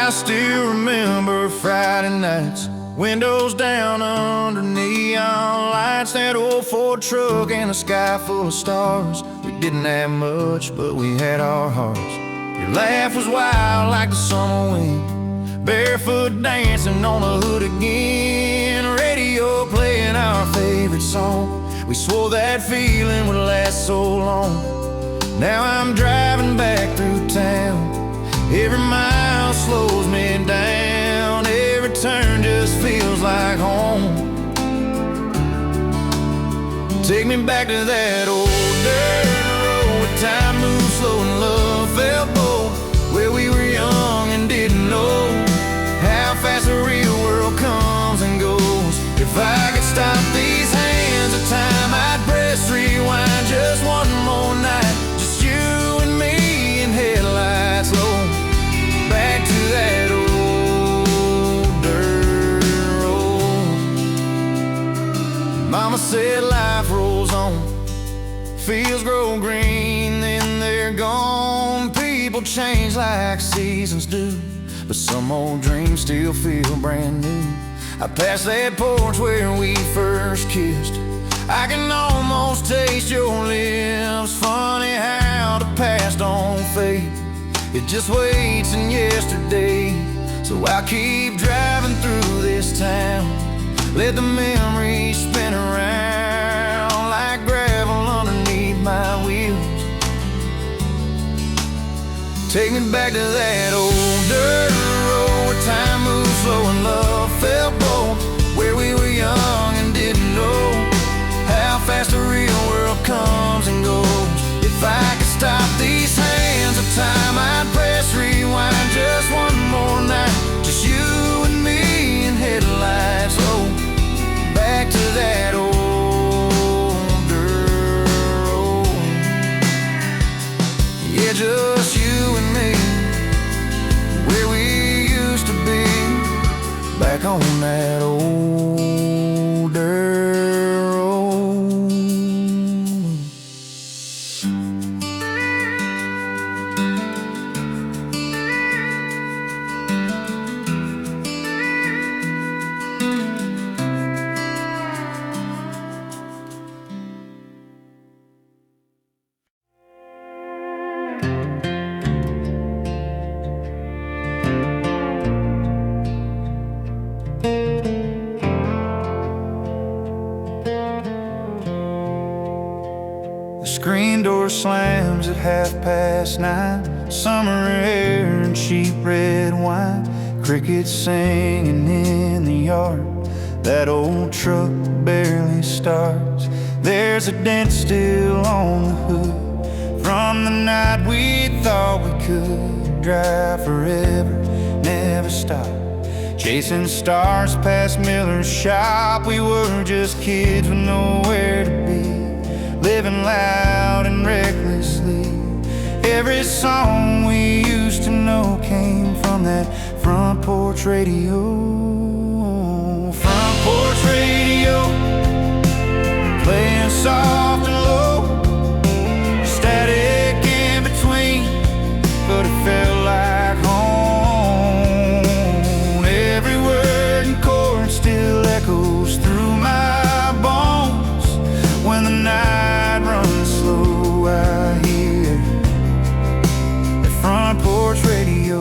I still remember Friday nights, windows down under neon lights, that old Ford truck and a sky full of stars. We didn't have much, but we had our hearts. Your laugh was wild like the summer wind, barefoot dancing on the hood again, radio playing our favorite song. We swore that feeling would last so long. Now I'm driving back through town, every mile slows me down, every turn just feels like home. Take me back to that old dirt road where time moved slow and love felt bold, where we were young and didn't know how fast the real world comes and goes. If I could stop these hands of time, I'd press rewind just one more night, just you and me in headlights low, back to that old dirt road. Mama said life rolls on, fields grow green, then they're gone. People change like seasons do, but some old dreams still feel brand new. I passed that porch where we first kissed, I can almost taste your lips. Funny how the past don't fade, it just waits in yesterday. So I'll keep driving through this town, let the memories spin around like gravel underneath my wheels. Take me back to that old dirt road where time moved slow and love felt bold, where we were young and didn't know how fast the real world comes and goes. If I could stop these hands of time, I'd press rewind just one more night, just you and me in headlights low, back to that old dirt road. Yeah, just you and me, where we used to be, back on that old dirt road. Screen door slams at 9:30. Summer air and cheap red wine, crickets singing in the yard. That old truck barely starts, there's a dent still on the hood from the night we thought we could drive forever, never stop. Chasing stars past Miller's shop, we were just kids with nowhere to be, living loud and recklessly. Every song we used to know came from that front porch radio. Front porch radio, playing soft and low, static in between, but it felt like home. Every word and chord still echoes through my bones. When the night runs slow, I hear that front porch radio.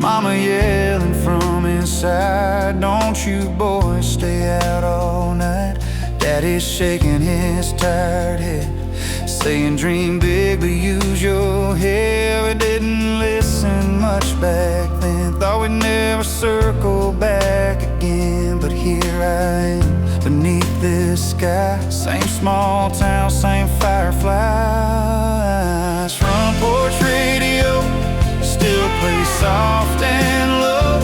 Mama yelling from inside, don't you boys stay out all night. Daddy's shaking his tired head, saying dream big but use your head. We didn't listen much back then, thought we'd never circle back again. But here I am beneath this sky, same small town, same fireflies. Front porch radio still plays soft and low,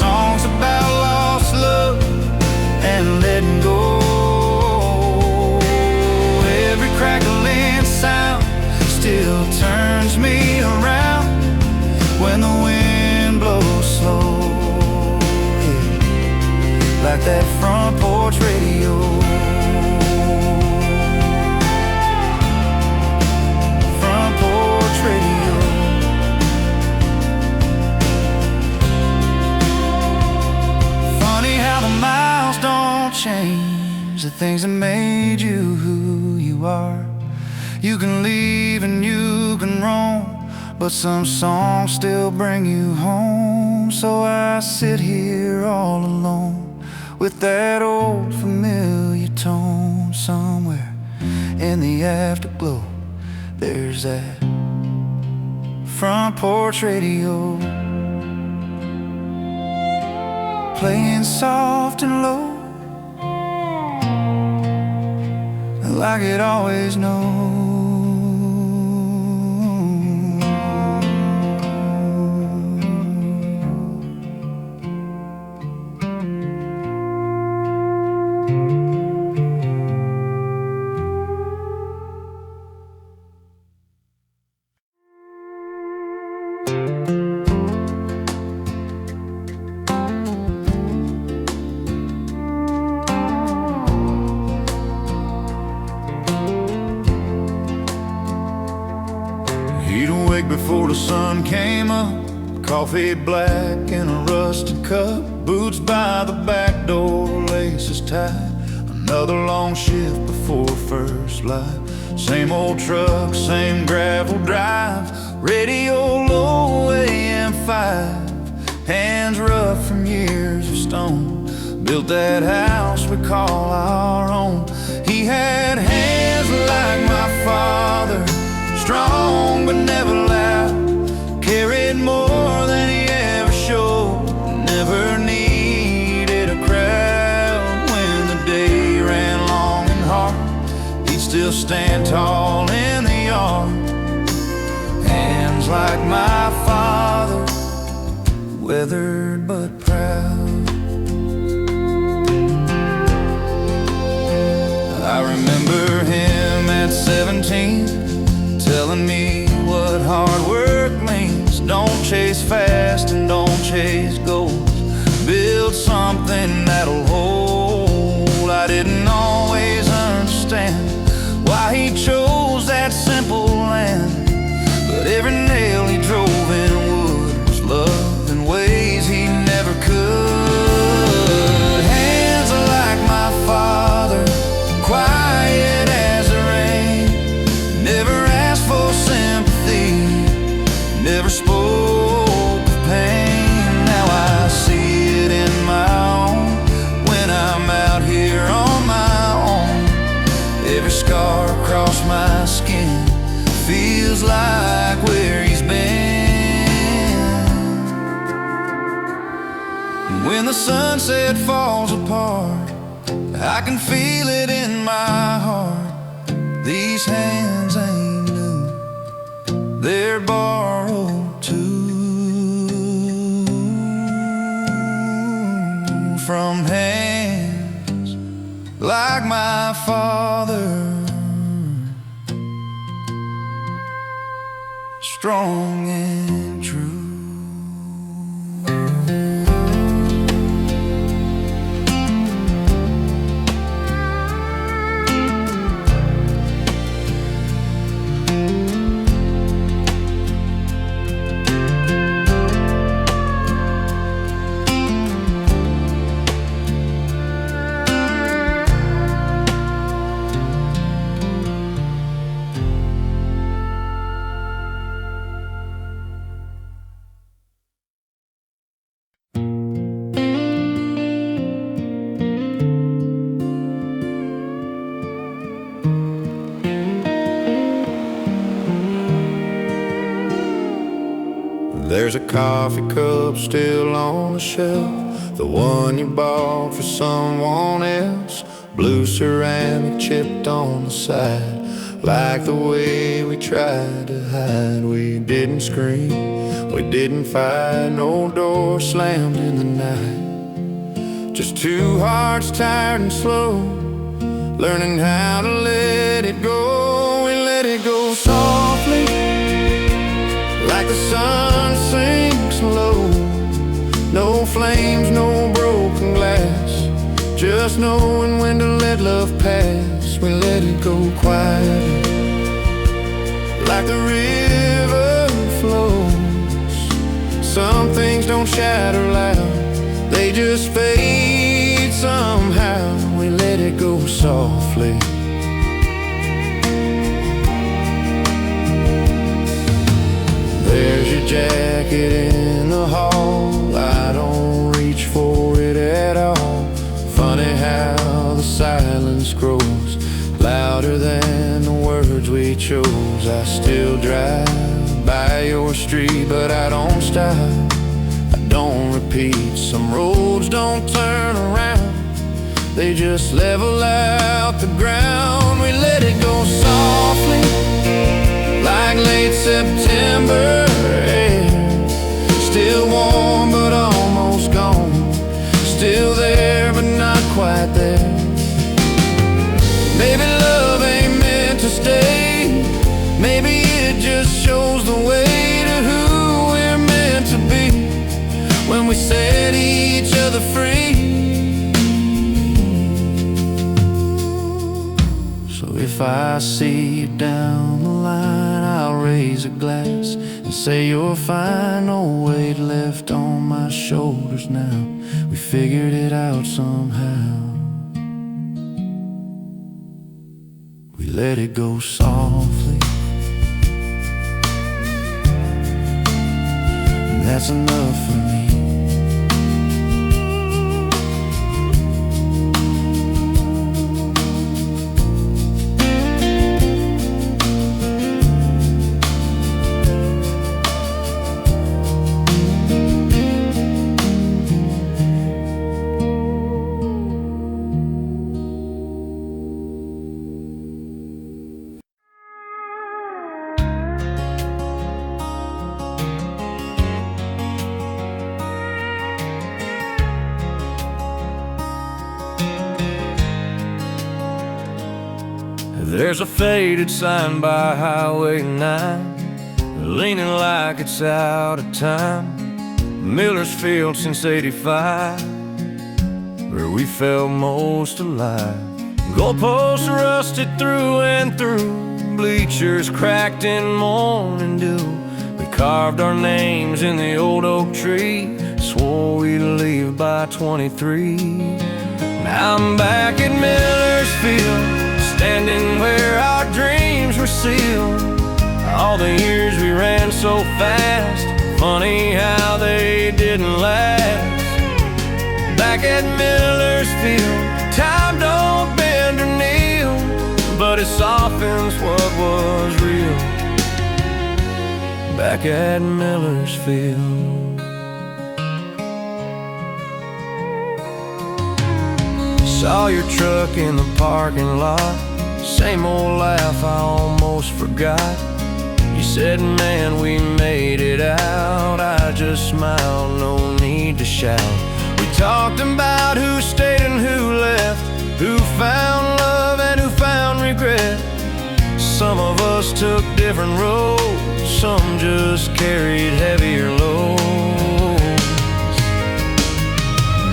songs about lost love and letting go. Every crackling sound still turns me around when the wind blows slow, like that front porch radio. years, the things that made you who you are. You can leave and you can roam, but some songs still bring you home. So I sit here all alone with that old familiar tone. Somewhere in the afterglow, there's that front porch radio, playing soft and low, like it always knows. He'd awake before the sun came up, coffee black in a rusted cup, boots by the back door, laces tied, another long shift before first light. Same old truck, same gravel drive, radio low, AM 5, hands rough from years of stone. Built that house we call our own. He had hands like my father, strong but never loud, carried more than he ever showed, never needed a crowd. When the day ran long and hard, he'd still stand tall in the yard. Hands like my father, weathered but proud. I remember him at 17, telling me what hard work means. Don't chase fast and don't chase goals, build something that'll hold. I didn't always understand why he chose that simple land, but every nail he drove in wood was love in ways he never could. Hands are like my father, quiet as the rain, never asked for sympathy, never spoke of pain. Now I see it in my own when I'm out here on my own. Every scar across my skin feels like where he's been. When the sunset falls apart, I can feel it in my heart. These hands ain't new, they're borrowed too, from hands like my father, strong and true. There's a coffee cup still on the shelf, the one you bought for someone else. Blue ceramic chipped on the side, like the way we tried to hide. We didn't scream, we didn't fight, no door slammed in the night. Just two hearts tired and slow, learning how to let it go. We let it go softly, like the sun sinks low. No flames, no broken glass, just knowing when to let love pass. We let it go quietly, like the river flows. Some things don't shatter loud, they just fade somehow. We let it go softly. There's your jacket in the hall. I don't reach for it at all. Funny how the silence grows louder than the words we chose. I still drive by your street, but I don't stop, I don't repeat. Some roads don't turn around, they just level out the ground. We let it go softly, like late September air. Still warm but almost gone, still there but not quite there. Maybe love ain't meant to stay, maybe it just shows the way to who we're meant to be when we set each other free. So if I see you down the line, I'll raise a glass and say you're fine. No weight left on my shoulders now, we figured it out somehow. We let it go softly, and that's enough for me. There's a faded sign by Highway 9, leaning like it's out of time. Miller's Field since '85, where we felt most alive. Goalposts rusted through and through, bleachers cracked in morning dew. We carved our names in the old oak tree, swore we'd leave by 23. Now I'm back at Miller's Field, standing where our dreams were sealed. All the years we ran so fast, funny how they didn't last. Back at Miller's Field, time don't bend or kneel, but it softens what was real. Back at Miller's Field. Saw your truck in the parking lot, same old laugh I almost forgot. You said, man, we made it out. I just smiled, no need to shout. We talked about who stayed and who left, who found love and who found regret. Some of us took different roads, some just carried heavier loads.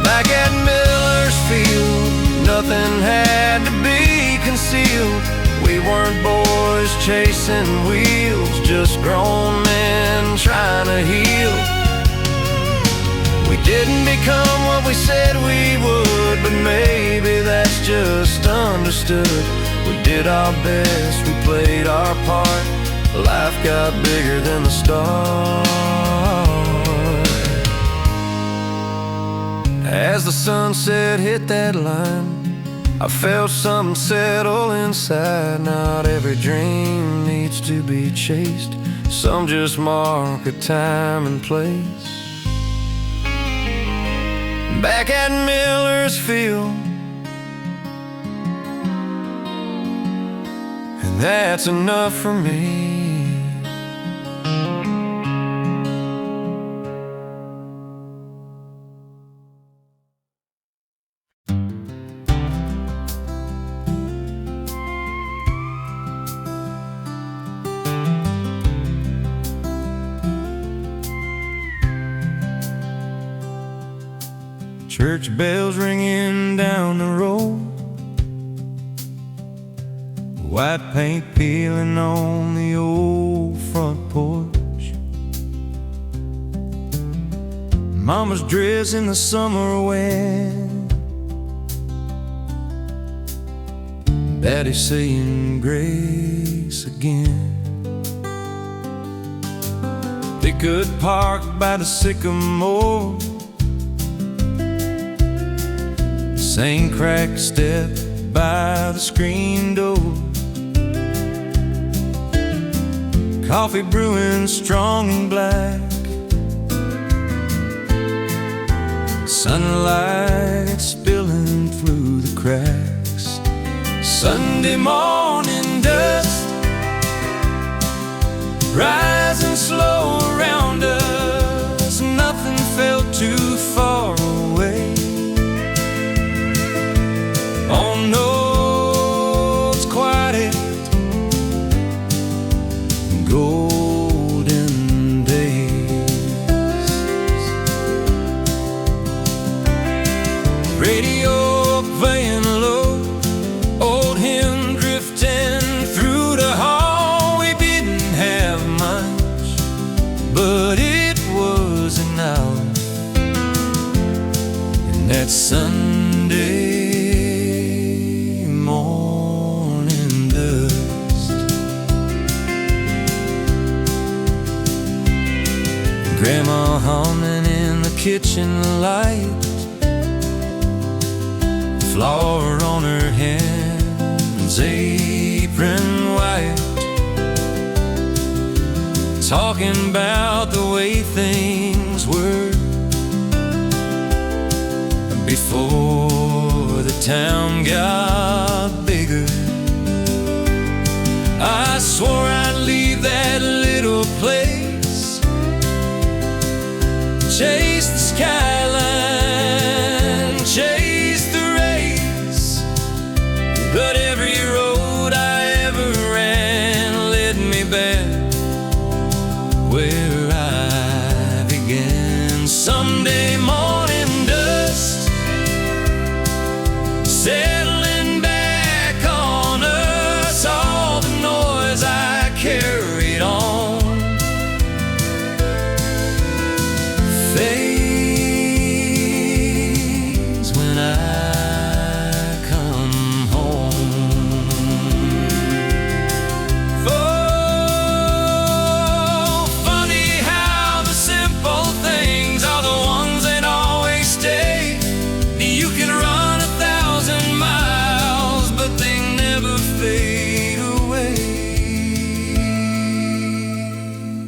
Back at Miller's Field, nothing had to be concealed. We weren't boys chasing wheels, just grown men trying to heal. We didn't become what we said we would, but maybe that's just understood. We did our best, we played our part. Life got bigger than the start. As the sunset hit that line, I felt something settle inside. Not every dream needs to be chased, some just mark a time and place. Back at Miller's Field, and that's enough for me. Church bells ringing down the road, white paint peeling on the old front porch. Mama's dress in the summer wind, Daddy's saying grace again. They could park by the sycamore, same cracked step by the screen door. Coffee brewing strong and black, sunlight spilling through the cracks. Sunday morning dust rising slow around us. Nothing felt too far away. Oh no, it's quiet, golden days. Radio playing low, old hymn drifting through the hall. We didn't have much, but it was enough. And that Sunday morning dust, Grandma humming in the kitchen light, flour on her hands, apron white, talking about the way things were before the town got bigger. I swore I'd leave that little place, chase the skyline, chase the race. But every road I ever ran led me back where I began. Someday morning dust settling back on us, all the noise I carried on fades when I come home. Oh, funny how the simple things are the ones that always stay. You can run 1,000 miles, but they never fade away.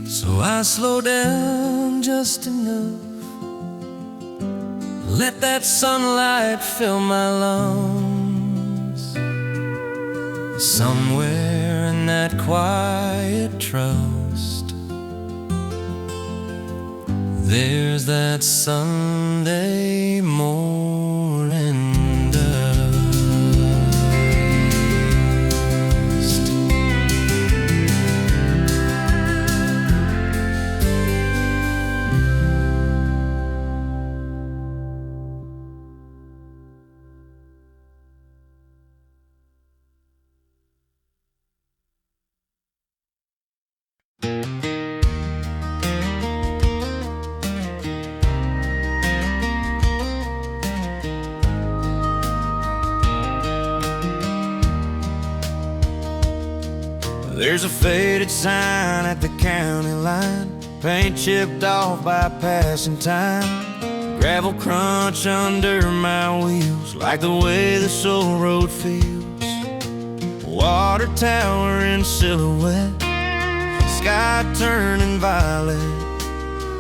So I slow down just enough, let that sunlight fill my lungs. Somewhere in that quiet trust, there's that Sunday morning dust. There's a faded sign at the county line, paint chipped off by passing time. Gravel crunch under my wheels, like the way this old road feels. Water tower in silhouette, sky turning violet.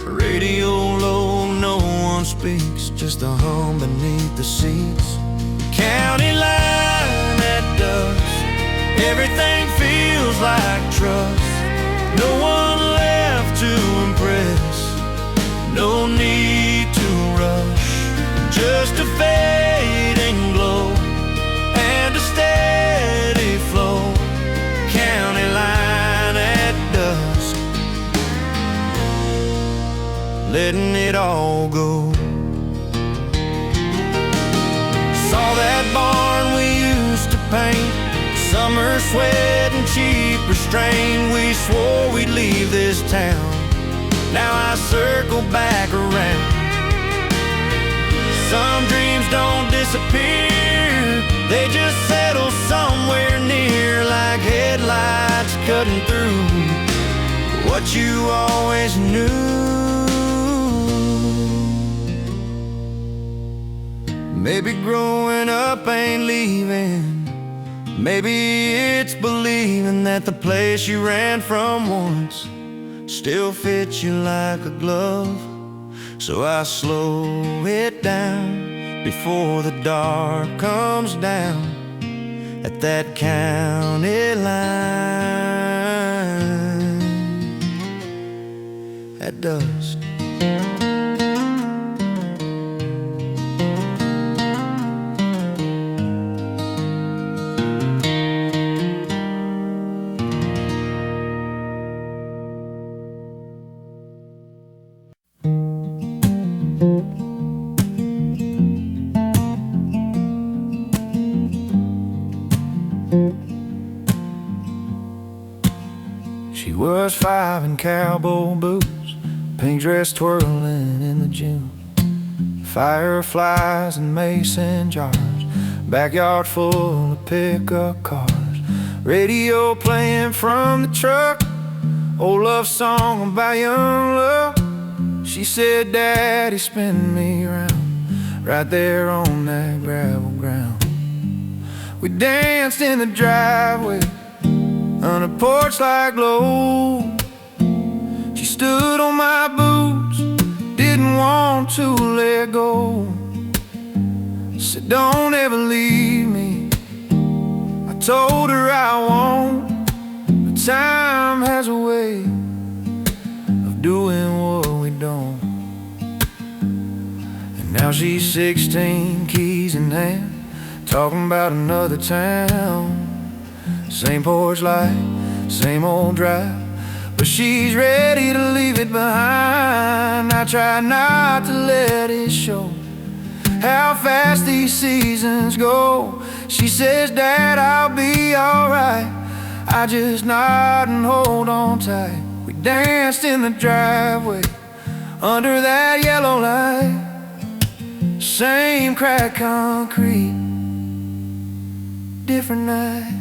Radio low, no one speaks, just a hum beneath the seats. County line at dusk, everything feels like trust. No one left to impress, no need to rush. Just a fading glow and a steady flow. County line at dusk, letting it all go. Saw that barn we used to paint, summer sweat and cheap restraint. We swore we'd leave this town, now I circle back around. Some dreams don't disappear, They just settle somewhere near, like headlights cutting through what you always knew. Maybe growing up ain't leaving. Maybe it's believing that the place you ran from once still fits you like a glove. So I slow it down before the dark comes down at that county line at dusk. She was 5 in cowboy boots, pink dress twirling in the June, fireflies and mason jars, backyard full of pickup cars, radio playing from the truck, old love song about young love. She said, "Daddy, spin me around, right there on that gravel ground." We danced in the driveway on a porch like glow. She stood on my boots, didn't want to let go. Said, "Don't ever leave me." I told her I won't, but time has a way of doing what we don't. And now she's 16, keys in hand, talking about another town. Same porch light, same old drive, but she's ready to leave it behind. I try not to let it show how fast these seasons go. She says, "Dad, I'll be alright." I just nod and hold on tight. We danced in the driveway under that yellow light, same cracked concrete, different night.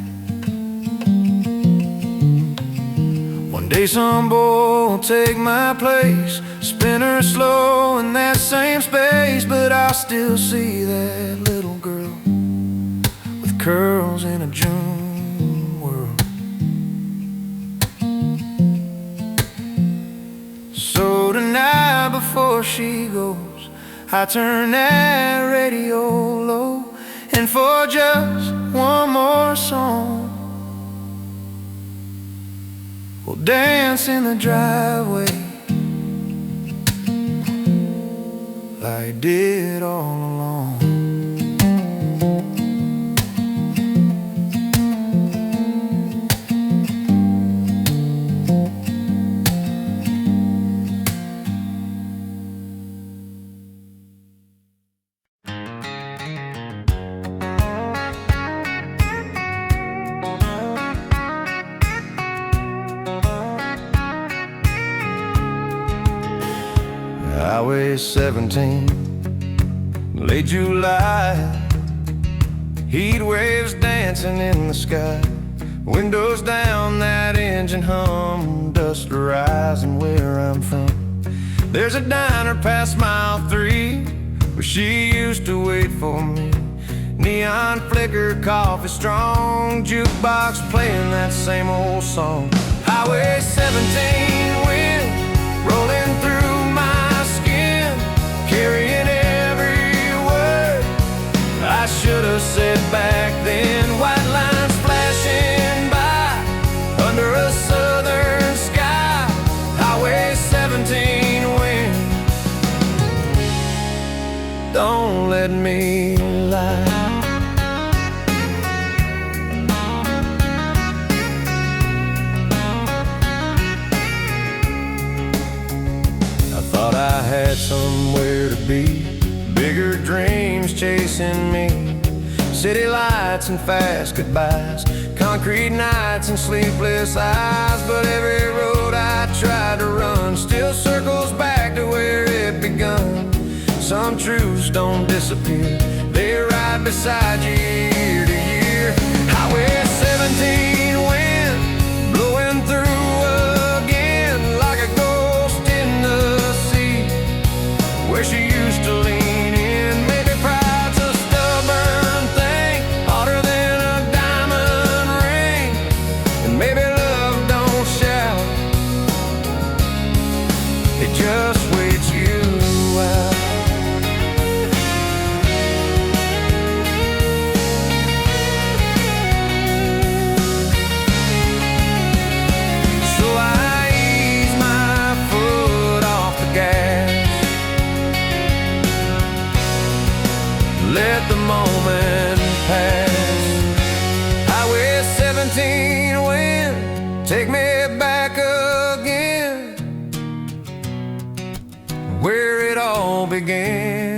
One day some boy will take my place, spin her slow in that same space, but I still see that little girl with curls in a June world. So tonight before she goes, I turn that radio low, and for just one more song, we'll dance in the driveway like I did all along. Highway 17, late July, heat waves dancing in the sky, windows down, that engine hum, dust rising where I'm from. There's a diner past mile 3 where she used to wait for me. Neon flicker, coffee strong, jukebox playing that same old song. Highway 17 wind rolling through my skin, carrying every word I should have said back then. White lines flashing by under a southern sky. Highway 17 wind, don't let me lie. Thought I had somewhere to be, bigger dreams chasing me, city lights and fast goodbyes, concrete nights and sleepless eyes. But every road I tried to run still circles back to where it begun. Some truths don't disappear, they ride beside you year all began.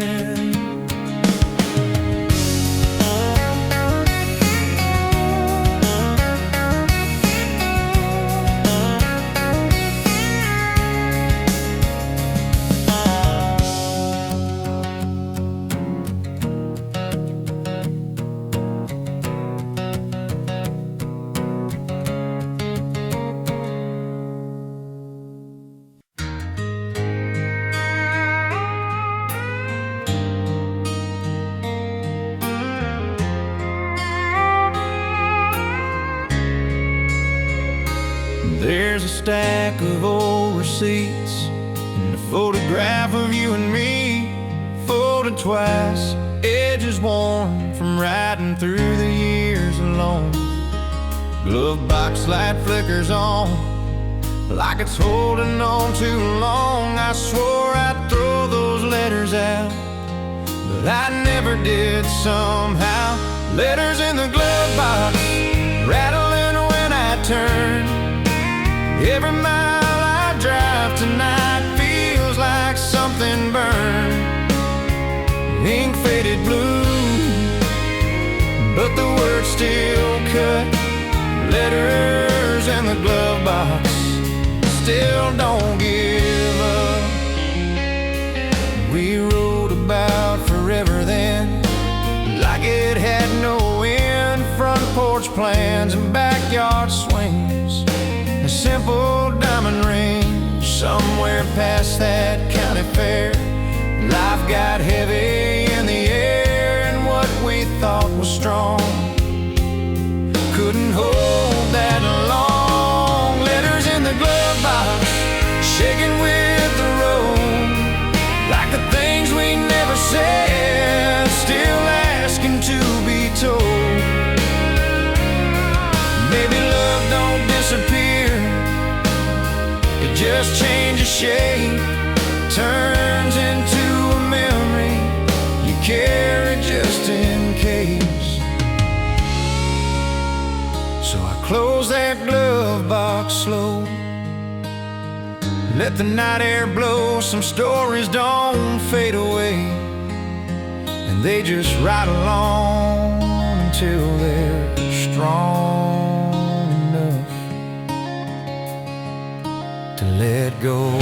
There's a stack of old receipts and a photograph of you and me, folded twice, edges worn from riding through the years alone. Glove box light flickers on like it's holding on too long. I swore I'd throw those letters out, but I never did somehow. Letters in the glove box, rattling when I turn. Every mile I drive tonight feels like something burned. Ink faded blue, but the words still cut. Letters in the glove box still don't give up. We wrote about forever then, like it had no end. Front porch plans and backyard swings, a simple diamond ring somewhere past that county fair. Life got heavy in the air, and what we thought was strong couldn't hold that long. Letters in the glove box, shaking with the road, like the things we never said, still asking to be told. Maybe love don't disappear, it just changes shape, turns into a memory you carry just in case. So I close that glove box slow, let the night air blow. Some stories don't fade away, and they just ride along until they're strong enough to let go.